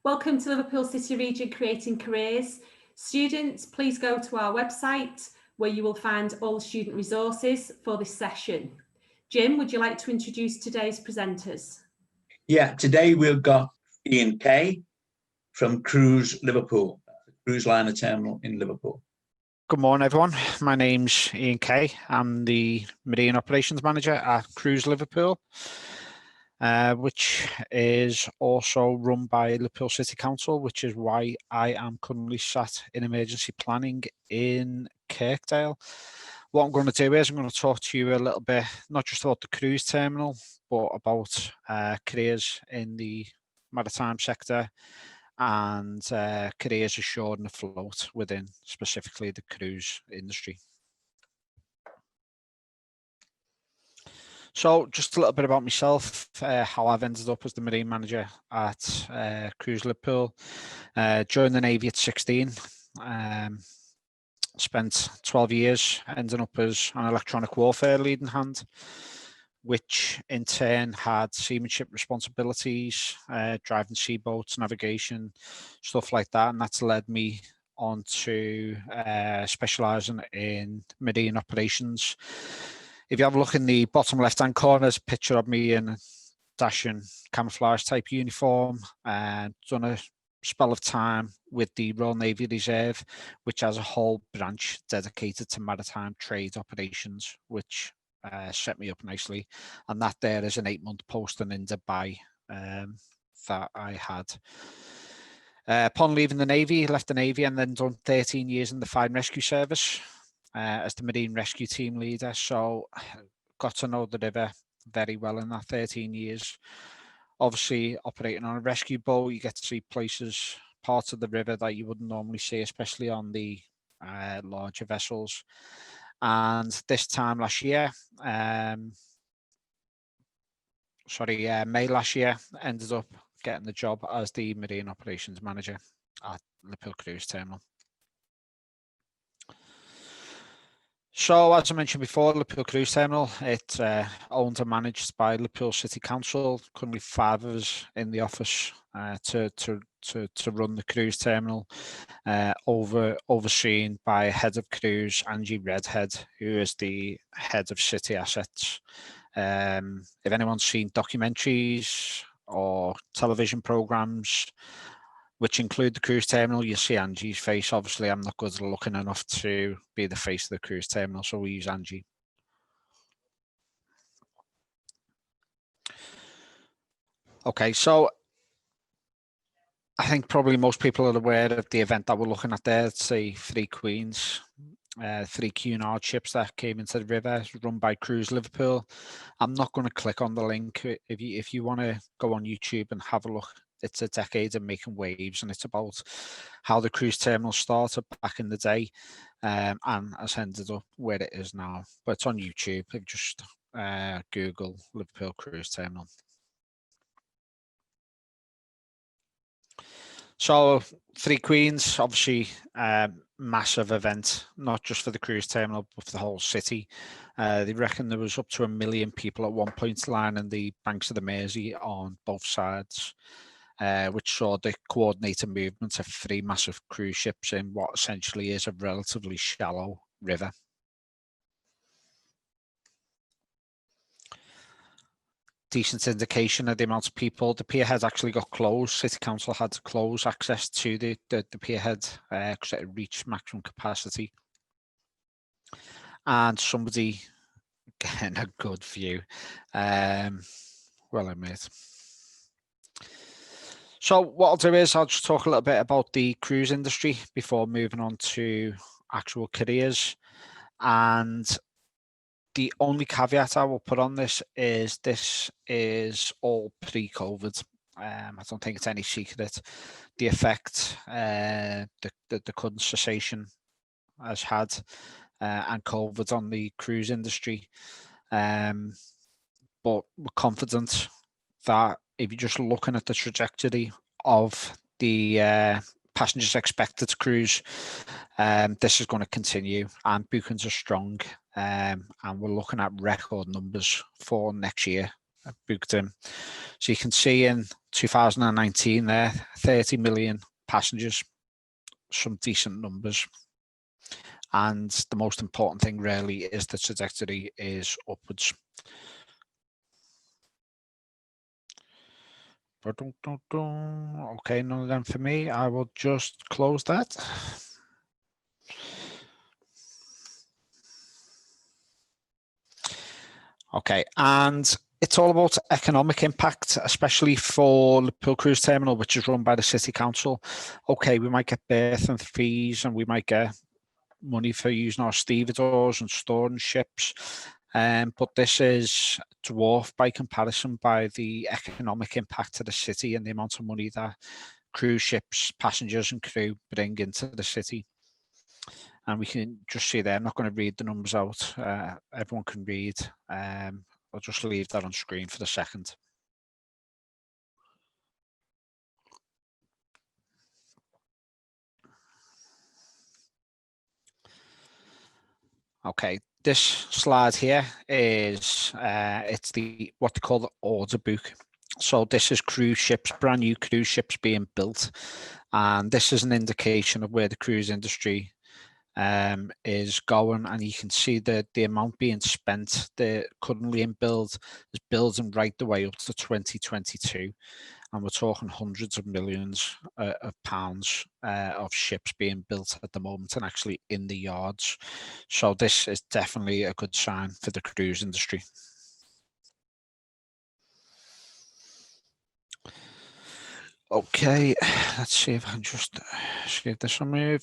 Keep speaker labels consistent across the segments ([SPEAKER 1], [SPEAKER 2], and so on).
[SPEAKER 1] Welcome to Liverpool City Region Creating Careers. Students, please go to our website where you will find all the student resources for this session. Jim, would you like to introduce today's presenters?
[SPEAKER 2] Yeah, today we've got Ian Kay from Cruise Liverpool, the cruise liner terminal in Liverpool.
[SPEAKER 3] Good morning, everyone. My name's Ian Kay. I'm the Marine Operations Manager at Cruise Liverpool, which is also run by Liverpool City Council, which is why I am currently sat in emergency planning in Kirkdale. What I'm going to do is I'm going to talk to you a little bit, not just about the cruise terminal, but about careers in the maritime sector and careers ashore and afloat within specifically the cruise industry. So just a little bit about myself, how I've ended up as the Marine Manager at Cruise Liverpool. Joined the Navy at 16, spent 12 years ending up as an electronic warfare leading hand, which in turn had seamanship responsibilities, driving seaboats, navigation, stuff like that. And that's led me on to specialising in marine operations. If you have a look in the bottom left-hand corner, there's a picture of me in a dashing camouflage type uniform, and done a spell of time with the Royal Navy Reserve, which has a whole branch dedicated to maritime trade operations, which set me up nicely. And that there is an 8-month posting in Dubai that I had. Upon leaving the Navy, left the Navy and then done 13 years in the Fire and Rescue Service as the Marine Rescue Team Leader. So got to know the river very well in that 13 years. Obviously, operating on a rescue boat, you get to see places, parts of the river that you wouldn't normally see, especially on the larger vessels. And this time last year, May last year, ended up getting the job as the Marine Operations Manager at Liverpool Cruise Terminal. So, as I mentioned before, Liverpool Cruise Terminal, it's owned and managed by Liverpool City Council. Currently 5 of us in the office to run the cruise terminal, overseen by Head of Cruise, Angie Redhead, who is the Head of City Assets. If anyone's seen documentaries or television programmes, which include the cruise terminal, you see Angie's face. Obviously, I'm not good looking enough to be the face of the cruise terminal, so we use Angie. Okay, so I think probably most people are aware of the event that we're looking at there. It's the 3 Queens, 3 Cunard ships that came into the river, run by Cruise Liverpool. I'm not going to click on the link. If you want to go on YouTube and have a look, it's a decade of making waves, and it's about how the cruise terminal started back in the day and has ended up where it is now. But it's on YouTube. If you just Google Liverpool Cruise Terminal. So 3 Queens, obviously massive event, not just for the cruise terminal, but for the whole city. They reckon there was up to 1 million people at one point lining the banks of the Mersey on both sides, which saw the coordinated movement of 3 massive cruise ships in what essentially is a relatively shallow river. Decent indication of the amount of people. The pierhead actually got closed. City Council had to close access to the pierhead because it had reached maximum capacity. And somebody getting a good view. Well, I made. So what I'll do is I'll just talk a little bit about the cruise industry before moving on to actual careers. And the only caveat I will put on this is all pre-COVID. I don't think it's any secret the effect the current cessation has had and COVID on the cruise industry. But we're confident that if you're just looking at the trajectory of the passengers expected to cruise, this is going to continue, and bookings are strong, and we're looking at record numbers for next year booked in. So you can see in 2019 there, 30 million passengers, some decent numbers. And the most important thing really is the trajectory is upwards. Okay, none of them for me. I will just close that. Okay, and it's all about economic impact, especially for Liverpool Cruise Terminal, which is run by the City Council. Okay, we might get berthing fees and we might get money for using our stevedores and storing ships. But this is dwarfed by comparison by the economic impact to the city and the amount of money that cruise ships, passengers and crew bring into the city. And we can just see there, I'm not going to read the numbers out. Everyone can read. I'll just leave that on screen for the second. Okay, this slide here is it's what they call the order book. So this is cruise ships, brand new cruise ships being built, and this is an indication of where the cruise industry is going, and you can see that the amount being spent currently in build is building right the way up to 2022. And we're talking hundreds of millions of pounds of ships being built at the moment and actually in the yards. So this is definitely a good sign for the cruise industry. Okay, let's see if I can just give this a move.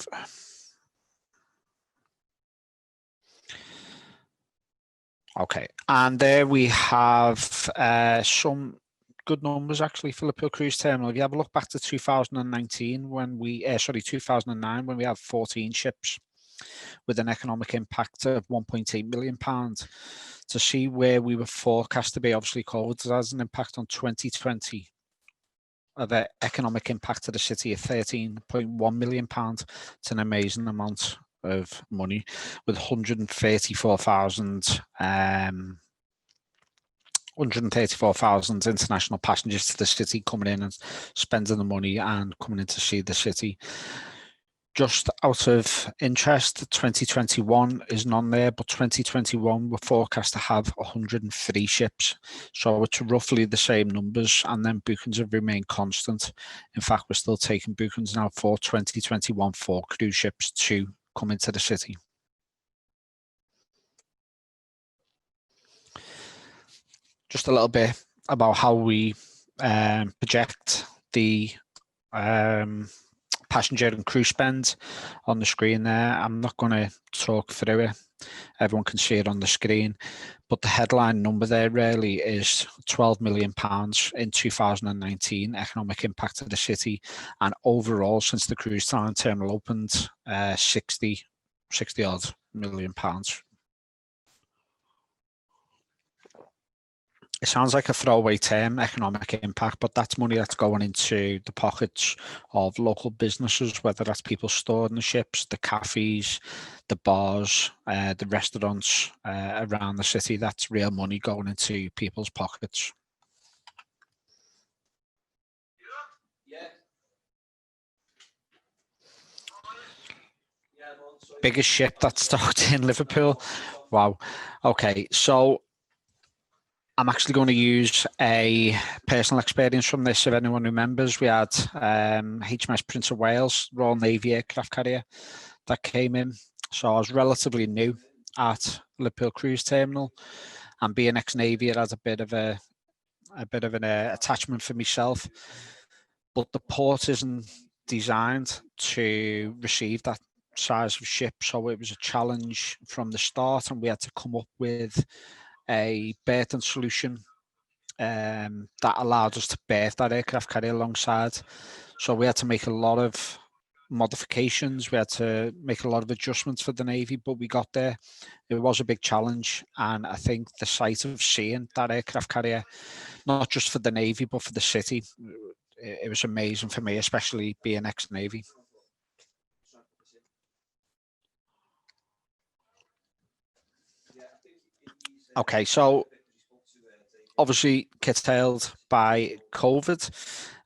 [SPEAKER 3] Okay, and there we have some good numbers actually for Liverpool Cruise Terminal. If you have a look back to 2019 when we, 2009 when we had 14 ships with an economic impact of £1.8 million, to see where we were forecast to be. Obviously COVID has an impact on 2020 of an economic impact to the city of £13.1 million. It's an amazing amount of money, with 134,000 international passengers to the city coming in and spending the money and coming in to see the city. Just out of interest, 2021 is none there, but 2021 we're forecast to have 103 ships. So it's roughly the same numbers, and then bookings have remained constant. In fact, we're still taking bookings now for 2021 for cruise ships to come into the city. Just a little bit about how we project the passenger and crew spend on the screen there. I'm not going to talk through it. Everyone can see it on the screen. But the headline number there really is £12 million in 2019 economic impact to the city. And overall, since the cruise terminal opened, 60 odd million pounds. It sounds like a throwaway term, economic impact, but that's money that's going into the pockets of local businesses, whether that's people storing the ships, the cafes, the bars, the restaurants around the city. That's real money going into people's pockets. Biggest ship that's docked in Liverpool. Wow. Okay, so I'm actually going to use a personal experience from this. If anyone remembers, we had HMS Prince of Wales, Royal Navy aircraft carrier, that came in. So I was relatively new at Liverpool Cruise Terminal, and being ex-Navy, it has a bit of an attachment for myself. But the port isn't designed to receive that size of ship, so it was a challenge from the start, and we had to come up with a berthing solution that allowed us to berth that aircraft carrier alongside. So we had to make a lot of modifications. We had to make a lot of adjustments for the Navy, but we got there. It was a big challenge, and I think the sight of seeing that aircraft carrier, not just for the Navy but for the city, it was amazing for me, especially being ex-Navy. Okay, so obviously curtailed by COVID.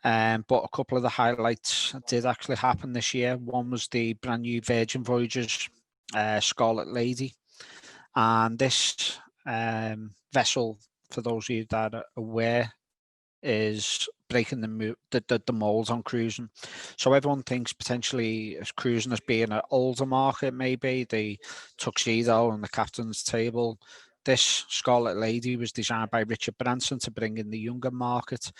[SPEAKER 3] But a couple of the highlights did actually happen this year. One was the brand new Virgin Voyages Scarlet Lady. And this vessel, for those of you that are aware, is breaking the mold on cruising. So everyone thinks potentially as cruising as being an older market, maybe the tuxedo and the captain's table. This Scarlet Lady was designed by Richard Branson to bring in the younger market.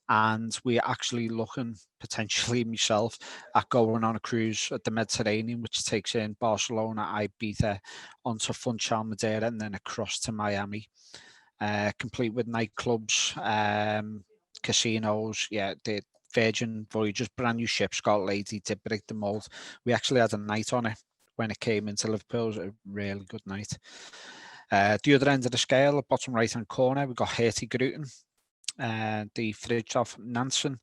[SPEAKER 3] And we're actually looking, potentially myself, at going on a cruise at the Mediterranean, which takes in Barcelona, Ibiza, onto Funchal, Madeira, and then across to Miami. Complete with nightclubs, casinos. Yeah, the Virgin Voyages brand new ship, Scarlet Lady, did break the mold. We actually had a night on it when it came into Liverpool. It was a really good night. The other end of the scale, the bottom right hand corner, we've got Hertie Gruten, the Fridtjof Nansen.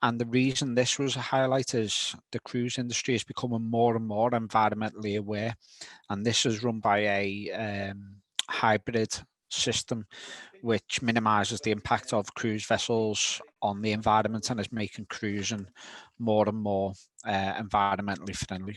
[SPEAKER 3] And the reason this was a highlight is the cruise industry is becoming more and more environmentally aware. And this is run by a hybrid system which minimises the impact of cruise vessels on the environment and is making cruising more and more environmentally friendly.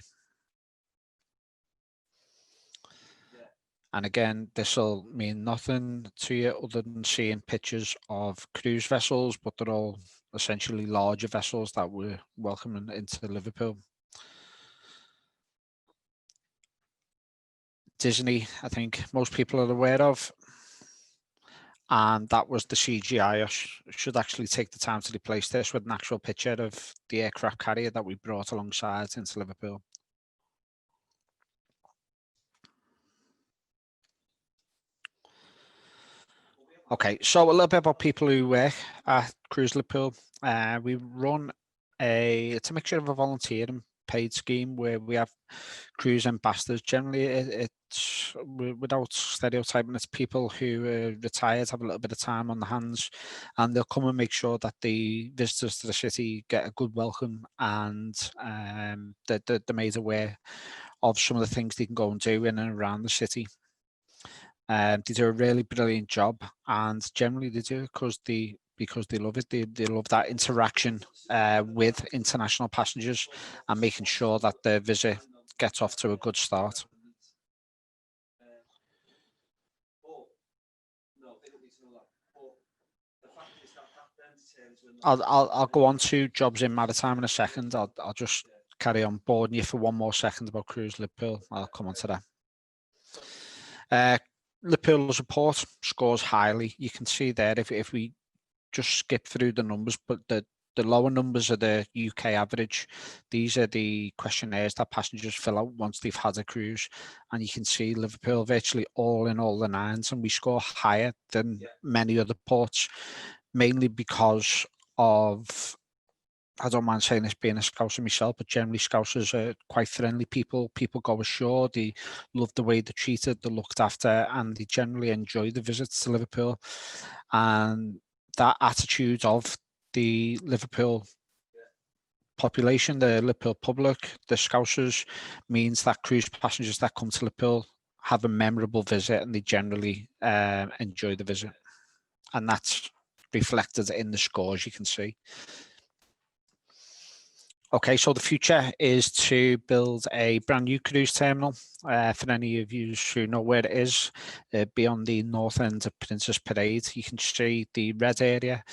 [SPEAKER 3] And again, this will mean nothing to you other than seeing pictures of cruise vessels, but they're all essentially larger vessels that we're welcoming into Liverpool. Disney, I think most people are aware of. And that was the CGI. I should actually take the time to replace this with an actual picture of the aircraft carrier that we brought alongside into Liverpool. Okay, so a little bit about people who work at Cruise Liverpool. We run it's a mixture of a volunteer and paid scheme where we have cruise ambassadors. Generally, it's without stereotyping, it's people who are retired, have a little bit of time on the hands, and they'll come and make sure that the visitors to the city get a good welcome, and they're made aware of some of the things they can go and do in and around the city. They do a really brilliant job, and generally they do because they love it. They love that interaction with international passengers and making sure that their visit gets off to a good start. I'll go on to jobs in maritime in a second. I'll just carry on boarding you for one more second about Cruise Liverpool. I'll come on to that. Liverpool's report scores highly. You can see there if we just skip through the numbers, but the lower numbers are the UK average. These are the questionnaires that passengers fill out once they've had a cruise, and you can see Liverpool virtually all in all the nines, and we score higher than many other ports, mainly because of, I don't mind saying this being a Scouser myself, but generally Scousers are quite friendly people. People go ashore, they love the way they're treated, they're looked after, and they generally enjoy the visits to Liverpool. And that attitude of the Liverpool population, the Liverpool public, the Scousers, means that cruise passengers that come to Liverpool have a memorable visit and they generally enjoy the visit. And that's reflected in the scores, you can see. Okay, so the future is to build a brand new cruise terminal. For any of you who know where it is, beyond the north end of Princess Parade, you can see the red area,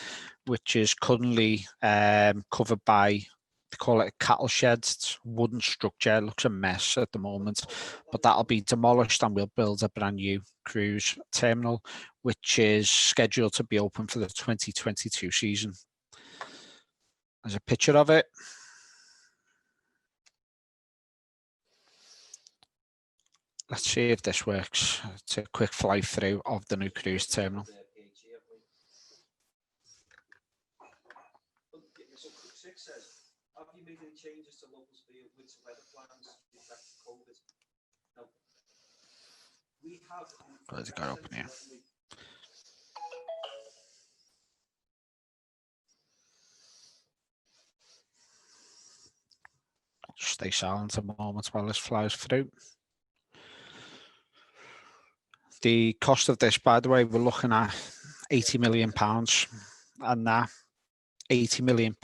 [SPEAKER 3] which is currently covered by, they call it a cattle shed. It's a wooden structure. It looks a mess at the moment, but that'll be demolished and we'll build a brand new cruise terminal, which is scheduled to be open for the 2022 season. There's a picture of it. Let's see if this works. It's a quick fly through of the new cruise terminal. Where's it got open here? Just stay silent a moment while this flies through. The cost of this, by the way, we're looking at £80 million. and that £80 million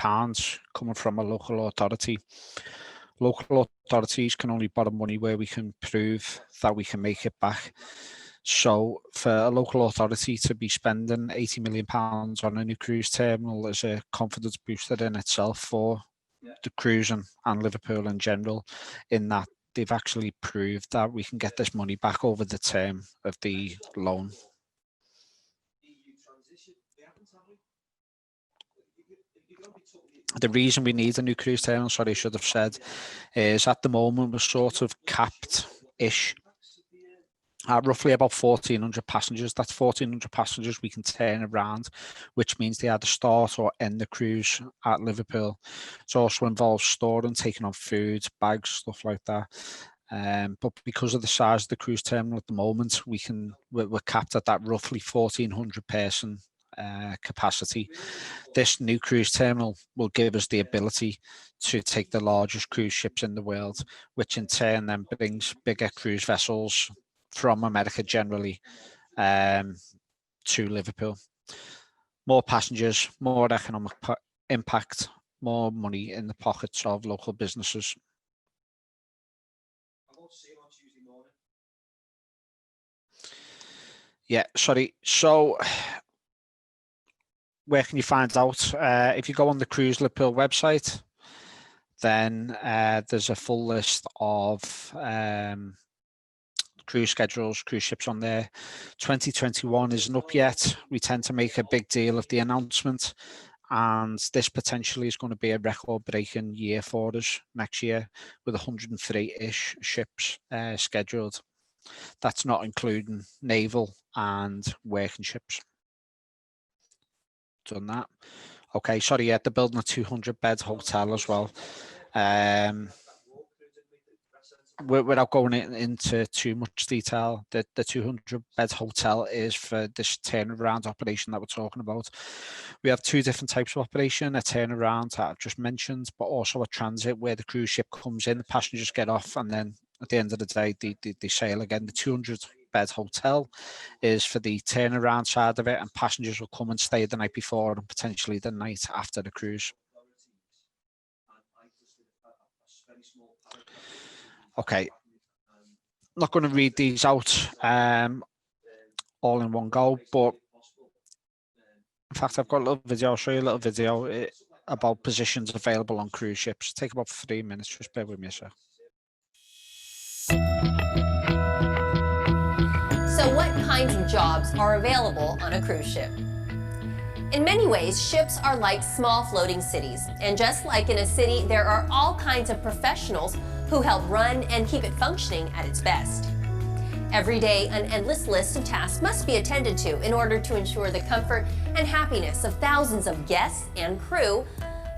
[SPEAKER 3] coming from a local authority. Local authorities can only borrow money where we can prove that we can make it back. So for a local authority to be spending £80 million on a new cruise terminal is a confidence booster in itself for the cruise and Liverpool in general, in that they've actually proved that we can get this money back over the term of the loan. The reason we need a new cruise terminal, sorry, I should have said, is at the moment we're sort of capped-ish at roughly about 1,400 passengers. That's 1,400 passengers we can turn around, which means they either start or end the cruise at Liverpool. It also involves storing, taking on food, bags, stuff like that. But because of the size of the cruise terminal at the moment, we're capped at that roughly 1,400 person capacity. This new cruise terminal will give us the ability to take the largest cruise ships in the world, which in turn then brings bigger cruise vessels from America generally to Liverpool. More passengers, more economic impact, more money in the pockets of local businesses. Yeah, sorry. So where can you find out? If you go on the Cruise Liverpool website, then there's a full list of cruise schedules, cruise ships on there. 2021 isn't up yet. We tend to make a big deal of the announcement, and this potentially is going to be a record-breaking year for us next year with 103-ish ships scheduled. That's not including naval and working ships. Done that. Okay, sorry, yeah, they're building a 200-bed hotel as well. Without going into too much detail, the 200-bed hotel is for this turnaround operation that we're talking about. We have two different types of operation: a turnaround that I've just mentioned, but also a transit where the cruise ship comes in, the passengers get off, and then at the end of the day, they sail again. The 200-bed hotel is for the turnaround side of it, and passengers will come and stay the night before and potentially the night after the cruise. Okay, not going to read these out all in one go, but in fact, I've got a little video. I'll show you a little video about positions available on cruise ships. Take about 3 minutes. Just bear with me a sec.
[SPEAKER 4] So what kinds of jobs are available on a cruise ship? In many ways, ships are like small floating cities. And just like in a city, there are all kinds of professionals who help run and keep it functioning at its best. Every day, an endless list of tasks must be attended to in order to ensure the comfort and happiness of thousands of guests and crew,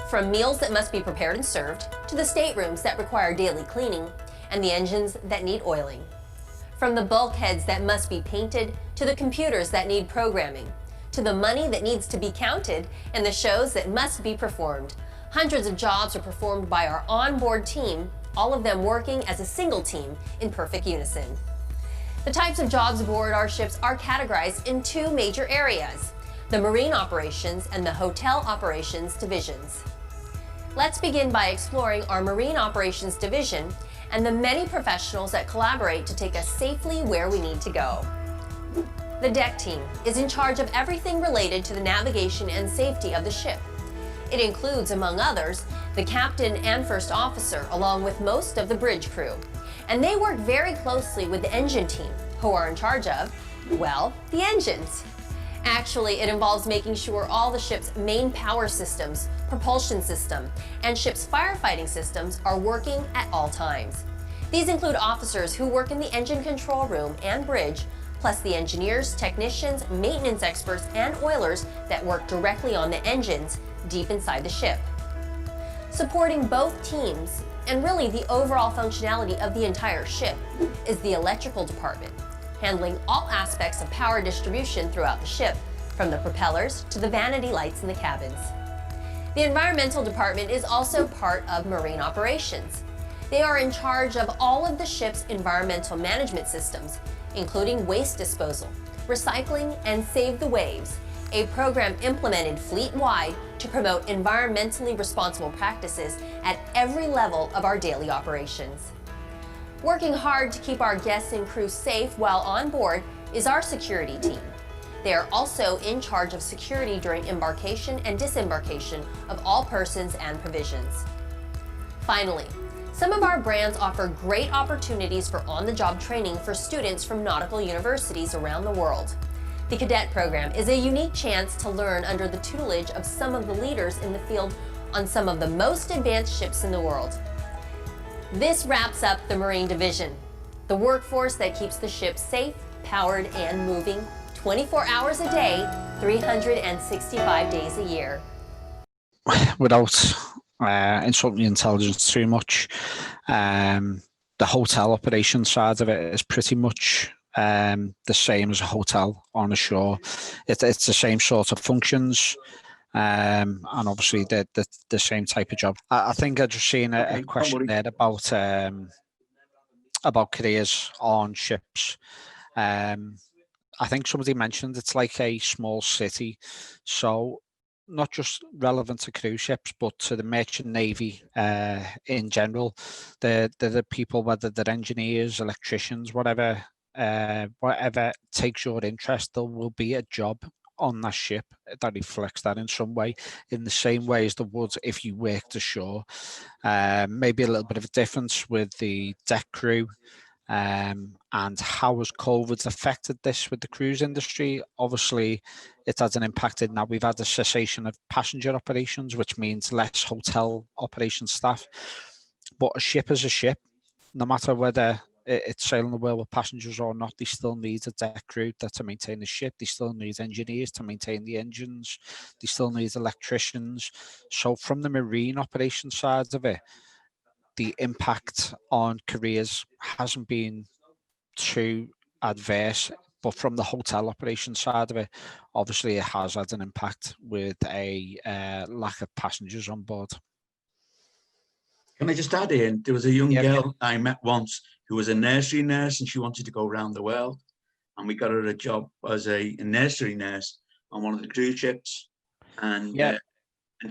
[SPEAKER 4] from meals that must be prepared and served, to the staterooms that require daily cleaning, and the engines that need oiling. From the bulkheads that must be painted, to the computers that need programming, to the money that needs to be counted, and the shows that must be performed. Hundreds of jobs are performed by our onboard team, all of them working as a single team in perfect unison. The types of jobs aboard our ships are categorized in two major areas: the marine operations and the hotel operations divisions. Let's begin by exploring our marine operations division and the many professionals that collaborate to take us safely where we need to go. The deck team is in charge of everything related to the navigation and safety of the ship. It includes, among others, the captain and first officer, along with most of the bridge crew. And they work very closely with the engine team, who are in charge of, well, the engines. Actually, it involves making sure all the ship's main power systems, propulsion system, and ship's firefighting systems are working at all times. These include officers who work in the engine control room and bridge, plus the engineers, technicians, maintenance experts, and oilers that work directly on the engines deep inside the ship. Supporting both teams, and really the overall functionality of the entire ship, is the electrical department, handling all aspects of power distribution throughout the ship, from the propellers to the vanity lights in the cabins. The environmental department is also part of marine operations. They are in charge of all of the ship's environmental management systems, including waste disposal, recycling, and save the waves, a program implemented fleet-wide to promote environmentally responsible practices at every level of our daily operations. Working hard to keep our guests and crew safe while on board is our security team. They are also in charge of security during embarkation and disembarkation of all persons and provisions. Finally, some of our brands offer great opportunities for on-the-job training for students from nautical universities around the world. The cadet program is a unique chance to learn under the tutelage of some of the leaders in the field on some of the most advanced ships in the world. This wraps up the Marine Division, the workforce that keeps the ship safe, powered, and moving 24 hours a day, 365 days a year.
[SPEAKER 3] Without insulting the intelligence too much, the hotel operation side of it is pretty much the same as a hotel on a shore. It's the same sort of functions, and obviously the same type of job. I think I just seen a question there about careers on ships. I think somebody mentioned it's like a small city, so not just relevant to cruise ships, but to the merchant navy in general. The people, whether they're engineers, electricians, whatever takes your interest, there will be a job on that ship that reflects that in some way, in the same way as there would if you worked ashore. Maybe a little bit of a difference with the deck crew. And how has COVID affected this with the cruise industry? Obviously, it has an impact in that we've had a cessation of passenger operations, which means less hotel operation staff. But a ship is a ship, no matter whether it's sailing the world with passengers or not, they still need a deck crew to maintain the ship. They still need engineers to maintain the engines. They still need electricians. So from the marine operation side of it, the impact on careers hasn't been too adverse, but from the hotel operation side of it, obviously it has had an impact with a lack of passengers on board.
[SPEAKER 2] Can I just add in, there was a young girl I met once who was a nursery nurse and she wanted to go around the world, and we got her a job as a nursery nurse on one of the cruise ships, and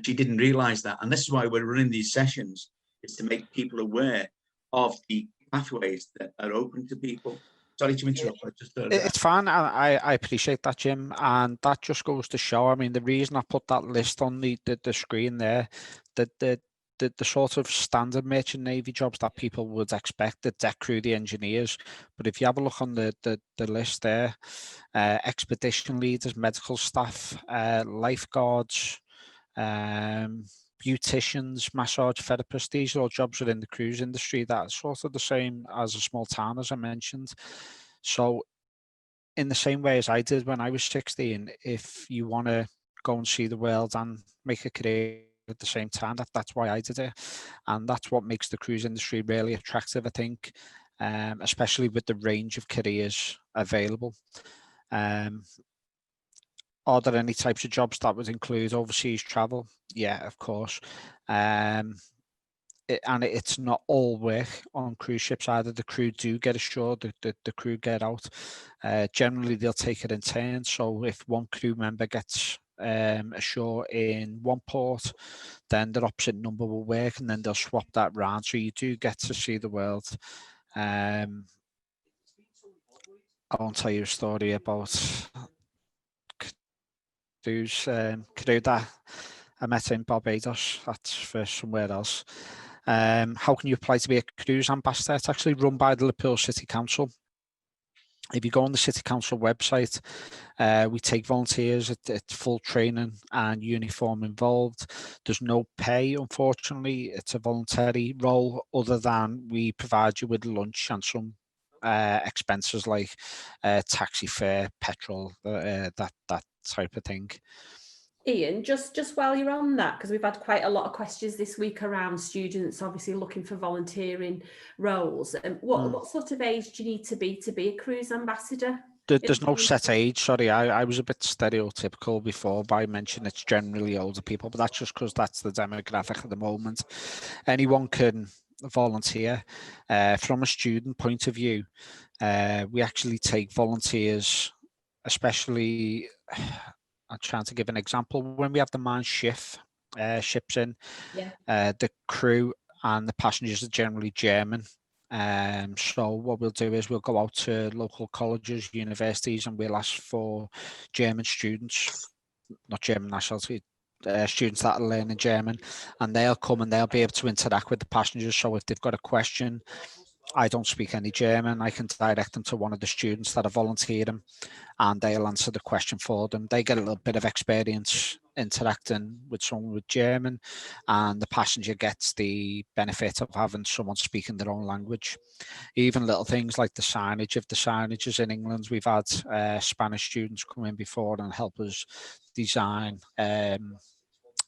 [SPEAKER 2] she didn't realize that. And this is why we're running these sessions, is to make people aware of the pathways that are open to people. Sorry to interrupt.
[SPEAKER 3] It's fine. I appreciate that, Jim, and that just goes to show. I mean, the reason I put that list on the screen there, that the sort of standard merchant navy jobs that people would expect, the deck crew, the engineers. But if you have a look on the list there, expedition leaders, medical staff, lifeguards, beauticians, massage therapists, these are all jobs within the cruise industry that are sort of the same as a small town, as I mentioned. So in the same way as I did when I was 16, if you want to go and see the world and make a career at the same time, that's why I did it. And that's what makes the cruise industry really attractive, I think, especially with the range of careers available. Are there any types of jobs that would include overseas travel? Yeah, of course. And it's not all work on cruise ships either. The crew do get ashore, the crew get out. Generally, they'll take it in turn. So if one crew member gets ashore in one port, then their opposite number will work, and then they'll swap that round. So you do get to see the world. I won't tell you a story about crew that I met in Barbados. That's for somewhere else. How can you apply to be a cruise ambassador? It's actually run by the Liverpool City Council. If you go on the City Council website, we take volunteers. It's full training and uniform involved. There's no pay, unfortunately. It's a voluntary role, other than we provide you with lunch and some expenses like taxi fare, petrol, that type of thing.
[SPEAKER 1] Ian, just while you're on that, because we've had quite a lot of questions this week around students obviously looking for volunteering roles. What sort of age do you need to be a cruise ambassador?
[SPEAKER 3] There's no set age. Sorry, I was a bit stereotypical before by mentioning it's generally older people, but that's just because that's the demographic at the moment. Anyone can volunteer. From a student point of view, we actually take volunteers, especially trying to give an example. When we have the manned ships in,
[SPEAKER 1] Yeah.
[SPEAKER 3] the crew and the passengers are generally German. So what we'll do is we'll go out to local colleges, universities, and we'll ask for German students, not German nationality, students that are learning German, and they'll come and they'll be able to interact with the passengers. So if they've got a question, I don't speak any German, I can direct them to one of the students that are volunteering, and they'll answer the question for them. They get a little bit of experience interacting with someone with German, and the passenger gets the benefit of having someone speaking their own language. Even little things like the signage. If the signage is in England, we've had Spanish students come in before and help us design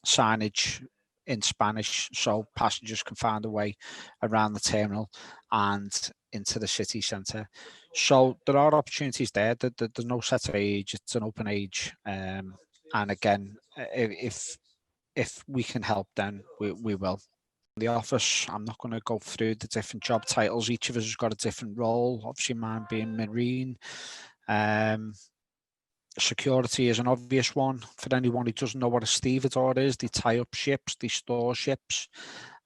[SPEAKER 3] signage in Spanish so passengers can find a way around the terminal and into the city centre. So there are opportunities there. There's no set age, it's an open age. And again, if we can help, then we will. The office, I'm not going to go through the different job titles. Each of us has got a different role. Obviously mine being marine. Security is an obvious one. For anyone who doesn't know what a stevedore is, they tie up ships, they store ships,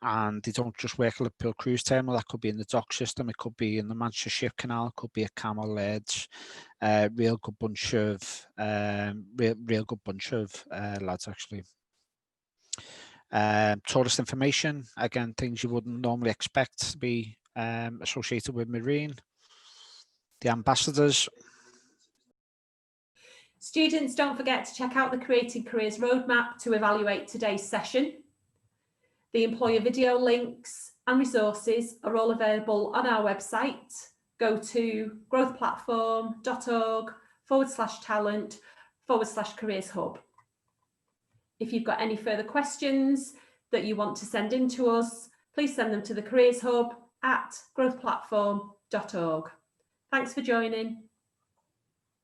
[SPEAKER 3] and they don't just work at Liverpool cruise terminal. That could be in the dock system, it could be in the Manchester Ship Canal, it could be at Camel Leads. Real good bunch of lads actually. Tourist information, again, things you wouldn't normally expect to be associated with marine. The ambassadors.
[SPEAKER 1] Students, don't forget to check out the Creating Careers roadmap to evaluate today's session. The employer video links and resources are all available on our website. Go to growthplatform.org/talent/careers hub. If you've got any further questions that you want to send in to us, please send them to the Careers Hub at growthplatform.org. Thanks for joining.